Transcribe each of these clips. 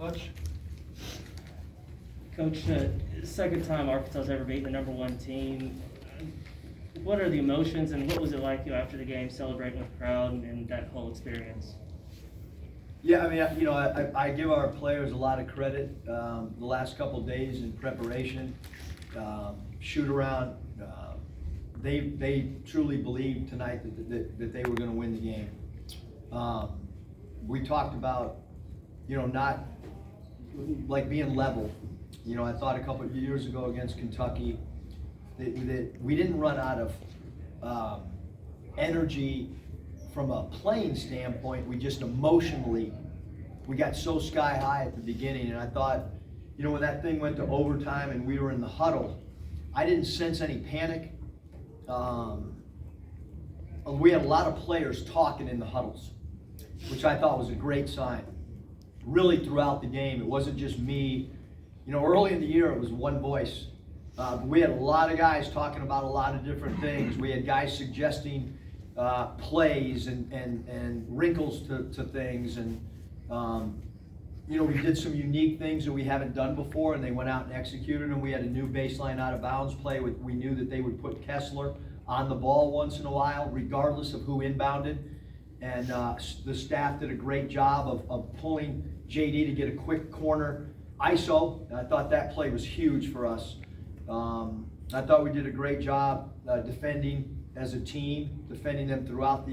Coach, second time Arkansas's ever beaten the #1 team. What are the emotions, and what was it like after the game, celebrating with the crowd and that whole experience? Yeah, I mean, I give our players a lot of credit. The last couple of days in preparation, shoot around, they truly believed tonight that they were going to win the game. We talked about, not like being level. I thought a couple of years ago against Kentucky that we didn't run out of energy from a playing standpoint. We just emotionally, we got so sky high at the beginning, and I thought, when that thing went to overtime and we were in the huddle, I didn't sense any panic. We had a lot of players talking in the huddles, which I thought was a great sign. Really throughout the game, it wasn't just me. Early in the year, it was one voice. We had a lot of guys talking about a lot of different things. We had guys suggesting plays and wrinkles to things, and we did some unique things that we haven't done before, and they went out and executed them. We had a new baseline out of bounds play. We knew that they would put Kessler on the ball once in a while, regardless of who inbounded, and the staff did a great job of pulling JD to get a quick corner ISO, and I thought that play was huge for us. I thought we did a great job defending as a team, defending them throughout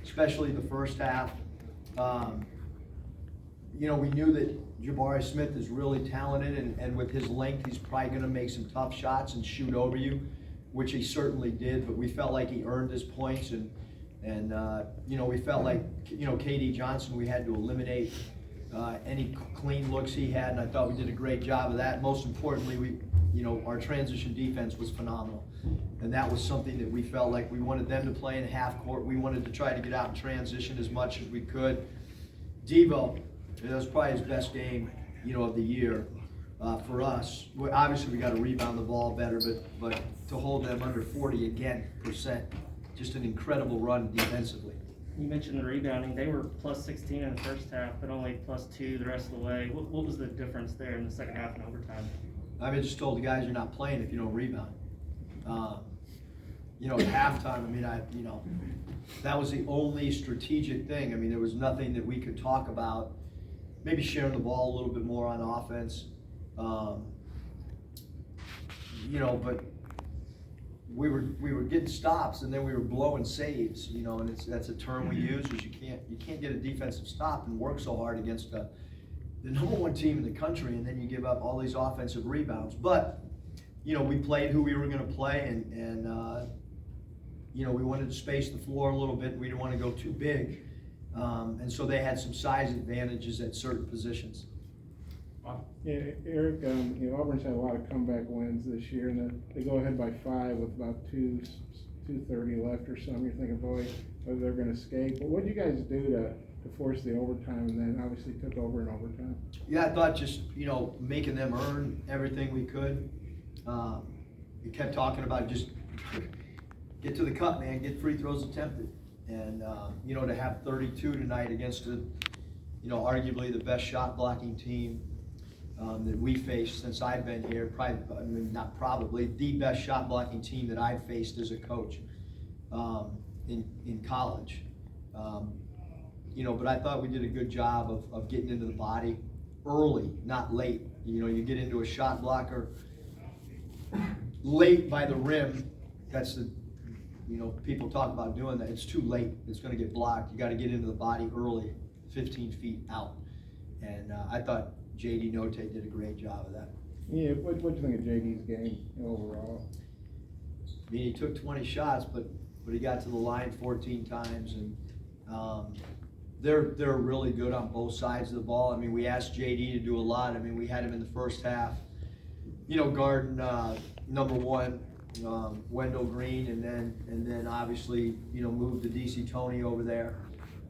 especially the first half. We knew that Jabari Smith is really talented, and with his length, he's probably going to make some tough shots and shoot over you, which he certainly did. But we felt like he earned his points, and we felt like KD Johnson, we had to eliminate any clean looks he had, and I thought we did a great job of that. Most importantly, our transition defense was phenomenal, and that was something that we felt like we wanted them to play in half court. We wanted to try to get out and transition as much as we could. Devo, that was probably his best game, of the year for us. Obviously, we got to rebound the ball better, but to hold them under 40% just an incredible run defensively. You mentioned the rebounding. They were plus 16 in the first half, but only plus 2 the rest of the way. What was the difference there in the second half and overtime? I just told the guys you're not playing if you don't rebound. At halftime, that was the only strategic thing. There was nothing that we could talk about. Maybe sharing the ball a little bit more on offense. But we were getting stops, and then we were blowing saves. And that's a term we use, is you can't get a defensive stop and work so hard against the #1 team in the country, and then you give up all these offensive rebounds. But we played who we were going to play, and we wanted to space the floor a little bit. We didn't want to go too big, and so they had some size advantages at certain positions. Yeah, Eric, Auburn's had a lot of comeback wins this year, and they go ahead by 5 with about 2:30 left or something. You're thinking, boy, whether they're going to escape. But what did you guys do to force the overtime, and then obviously took over in overtime? Yeah, I thought just, making them earn everything we could. We kept talking about just get to the cup, man, get free throws attempted. And, to have 32 tonight against arguably the best shot blocking team that we faced since I've been here, the best shot blocking team that I've faced as a coach in college. But I thought we did a good job of getting into the body early, not late. You get into a shot blocker late by the rim, that's people talk about doing that. It's too late. It's going to get blocked. You got to get into the body early, 15 feet out. And I thought JD Note did a great job of that. Yeah, what do you think of JD's game overall? He took 20 shots, but he got to the line 14 times, and they're really good on both sides of the ball. We asked JD to do a lot. We had him in the first half, guarding #1 Wendell Green, and then obviously moved to DC Tony over there.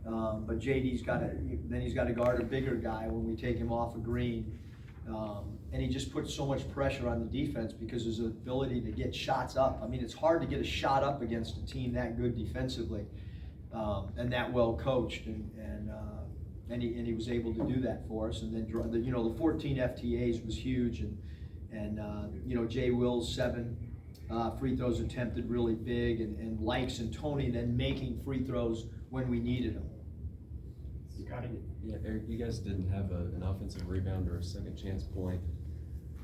But JD's got to guard a bigger guy when we take him off of Green, and he just puts so much pressure on the defense because his ability to get shots up. It's hard to get a shot up against a team that good defensively, and that well coached. and he was able to do that for us. And then the 14 FTAs was huge, and Jay Will's 7 free throws attempted really big, and Likes and Tony then making free throws when we needed them. Yeah, Eric, you guys didn't have an offensive rebound or a second chance point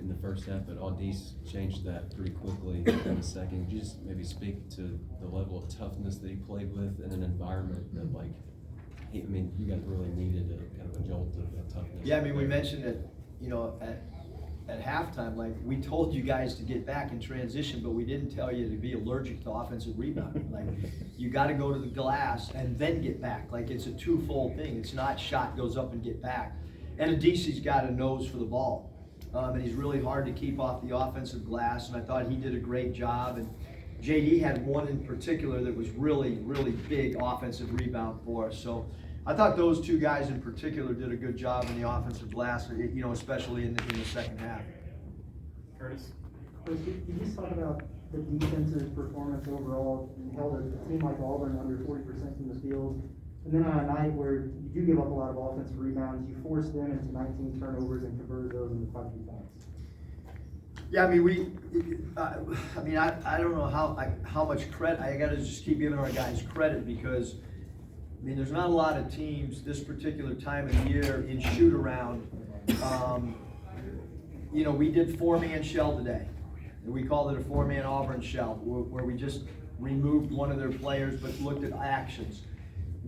in the first half, but Audis changed that pretty quickly in the second. Could you just maybe speak to the level of toughness that he played with in an environment that, like, you guys really needed a kind of a jolt of toughness? Yeah, we mentioned that, at halftime, like, we told you guys to get back in transition, but we didn't tell you to be allergic to offensive rebounding. Like, you got to go to the glass and then get back. Like, it's a twofold thing. It's not shot goes up and get back. And Adisi's got a nose for the ball, and he's really hard to keep off the offensive glass. And I thought he did a great job. And JD had one in particular that was really, really big offensive rebound for us. So I thought those two guys in particular did a good job in the offensive glass, especially in the second half. Curtis? Could you just talk about the defensive performance overall? You held a team like Auburn under 40% from the field, and then on a night where you do give up a lot of offensive rebounds, you forced them into 19 turnovers and converted those into 5 points. Yeah, I don't know how much credit. I got to just keep giving our guys credit, because there's not a lot of teams this particular time of year in shoot around. We did 4-man shell today. And we called it a 4-man Auburn shell, where we just removed one of their players but looked at actions.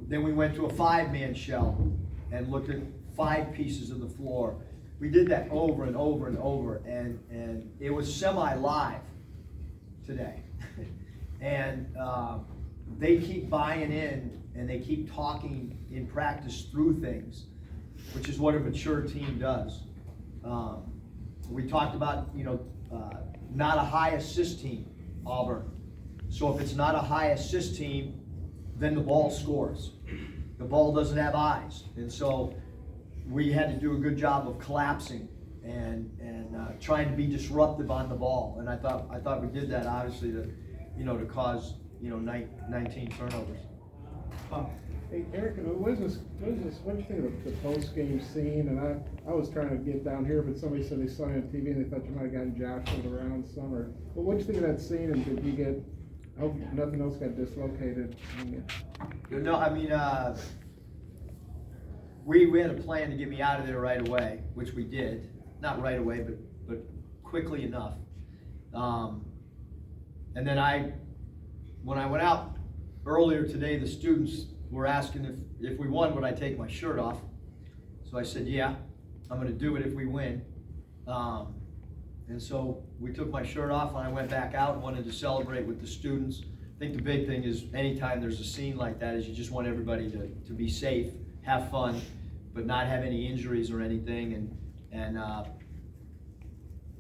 Then we went to a 5-man shell and looked at 5 pieces of the floor. We did that over and over and over, and it was semi-live today. And they keep buying in, and they keep talking in practice through things, which is what a mature team does. We talked about, not a high assist team, Auburn. So if it's not a high assist team, then the ball scores. The ball doesn't have eyes. And so we had to do a good job of collapsing and trying to be disruptive on the ball. And I thought we did that, obviously, to cause 19 turnovers. Hey, Eric, what do you think of the post-game scene? And I was trying to get down here, but somebody said they saw you on TV and they thought you might have gotten jostled around some. But what do you think of that scene? And did you get? I hope nothing else got dislocated. No, we had a plan to get me out of there right away, which we did. Not right away, but quickly enough. And then when I went out earlier today, the students were asking if we won, would I take my shirt off? So I said, yeah, I'm going to do it if we win. And so we took my shirt off, and I went back out and wanted to celebrate with the students. I think the big thing is anytime there's a scene like that is you just want everybody to be safe, have fun, but not have any injuries or anything. And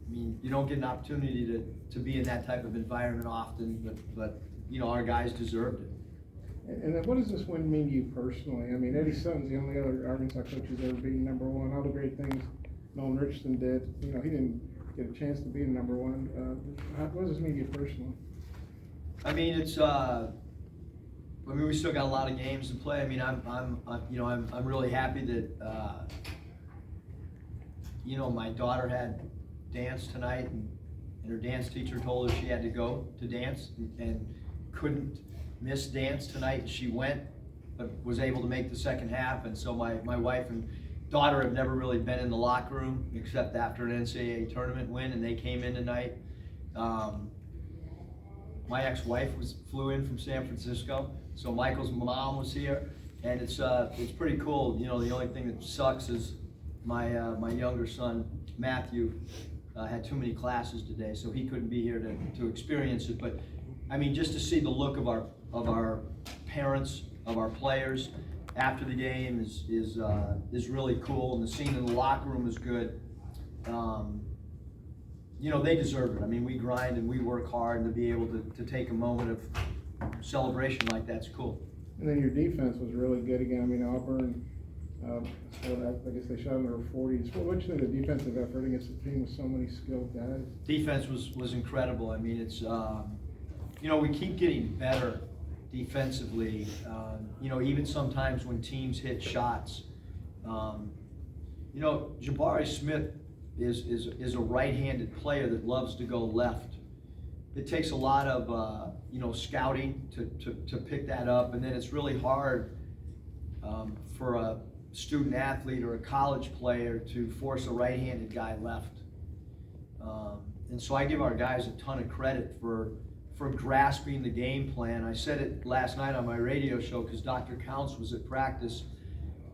you don't get an opportunity to be in that type of environment often, but our guys deserved it. And then what does this win mean to you personally? Eddie Sutton's the only other Arkansas coach who's ever beaten #1. All the great things Nolan Richardson did, he didn't get a chance to be in #1. What does this mean to you personally? We still got a lot of games to play. I'm really happy that my daughter had dance tonight, and her dance teacher told her she had to go to dance and couldn't miss dance tonight, and she went, but was able to make the second half. And so my wife and daughter have never really been in the locker room except after an NCAA tournament win, and they came in tonight. My ex-wife flew in from San Francisco, so Michael's mom was here, and it's pretty cool. The only thing that sucks is my younger son Matthew had too many classes today, so he couldn't be here to experience it. But just to see the look of our parents, of our players after the game is really cool, and the scene in the locker room is good. They deserve it. We grind and we work hard, and to be able to take a moment of celebration like that's cool. And then your defense was really good again. Auburn, I guess they shot in their 40s. What do you think of the defensive effort against a team with so many skilled guys? Defense was incredible. It's we keep getting better defensively. Even sometimes when teams hit shots, You know, Jabari Smith is a right-handed player that loves to go left. It takes a lot of, you know, scouting to pick that up, and then it's really hard for a student athlete or a college player to force a right-handed guy left. And so I give our guys a ton of credit for grasping the game plan. I said it last night on my radio show because Dr. Counts was at practice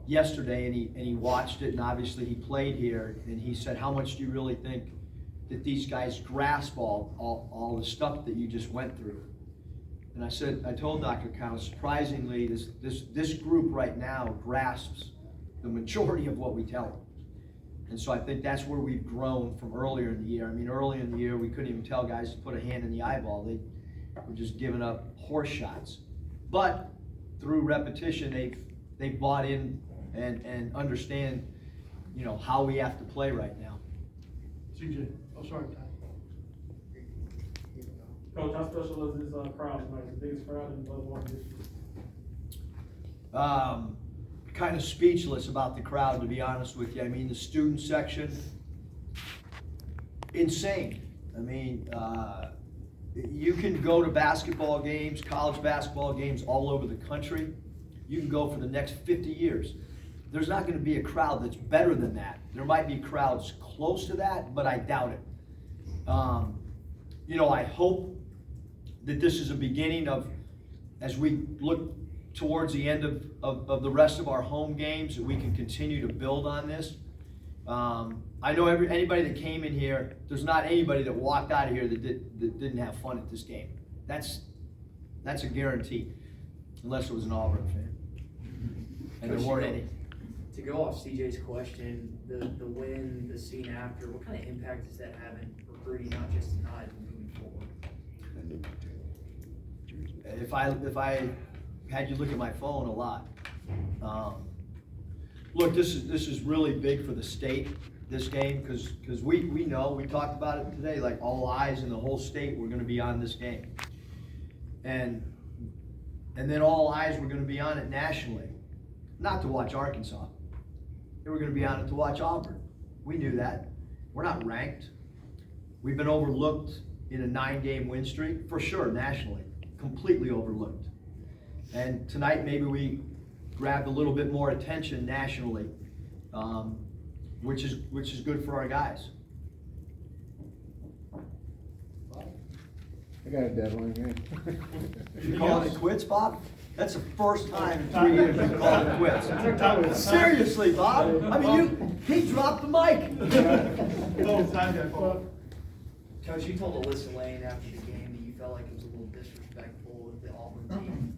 yesterday, and he watched it, and obviously he played here, and he said, how much do you really think that these guys grasp all the stuff that you just went through? And I told Dr. Counts, surprisingly, this group right now grasps the majority of what we tell them. And so I think that's where we've grown from earlier in the year. I mean, early in the year, we couldn't even tell guys to put a hand in the eyeball. They were just giving up horse shots. But through repetition, they've bought in and understand, you know, how we have to play right now. CJ, oh, sorry, Ty. Coach, how special is this crowd tonight? The biggest crowd in Mussellman district? Kind of speechless about the crowd, to be honest with you. I mean, the student section, insane. I mean, you can go to basketball games, college basketball games all over the country. You can go for the next 50 years. There's not going to be a crowd that's better than that. There might be crowds close to that, but I doubt it. You know, I hope that this is a beginning of, as we look towards the end of the rest of our home games, that we can continue to build on this. I know anybody that came in here, there's not anybody that walked out of here that didn't have fun at this game. That's a guarantee, unless it was an Auburn fan. And there weren't any. To go off CJ's question, the win, the scene after, what kind of impact does that have in recruiting, not just tonight, but moving forward? If I had you look at my phone, a lot. Look, this is really big for the state, this game, because we know, we talked about it today, like all eyes in the whole state were going to be on this game. And then all eyes were going to be on it nationally, not to watch Arkansas. They were going to be on it to watch Auburn. We knew that. We're not ranked. We've been overlooked in a 9-game win streak, for sure, nationally, completely overlooked. And tonight, maybe we grabbed a little bit more attention nationally, which is good for our guys. I got a deadline, man. You calling it quits, Bob? That's the first time in 3 years you've called it quits. Seriously, Bob? I mean, he dropped the mic. Coach, you told Alyssa Lane after the game that you felt like it was a little disrespectful with the Auburn team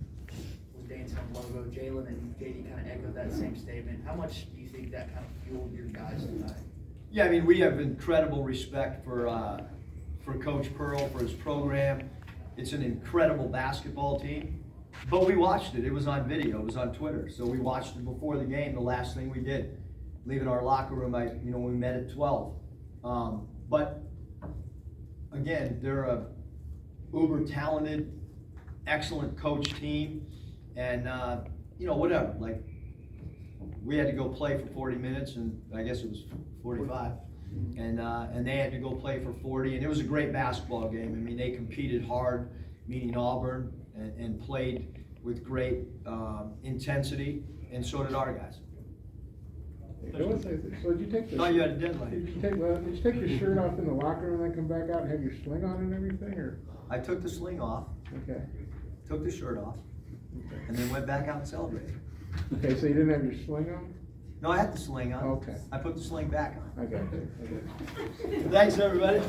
with dancing on logo. Jalen and JD kind of echoed that same statement. How much do you think that kind of fueled your guys tonight? Yeah, I mean, we have incredible respect for Coach Pearl, for his program. It's an incredible basketball team. But we watched it. It was on video. It was on Twitter. So we watched it before the game. The last thing we did, leaving our locker room, we met at 12. But again, they're a uber talented, excellent coach team, and whatever. Like, we had to go play for 40 minutes, and I guess it was 45, and they had to go play for 40, and it was a great basketball game. I mean, they competed hard, meaning Auburn, and played with great intensity, and so did our guys. So did you take Thought you had a deadline. Did you take your shirt off in the locker room and then come back out and have your sling on and everything, or? I took the sling off, Okay. took the shirt off, Okay. and then went back out and celebrated. Okay, so you didn't have your sling on? No, I had the sling on. Okay. I put the sling back on. I got you. Thanks, everybody.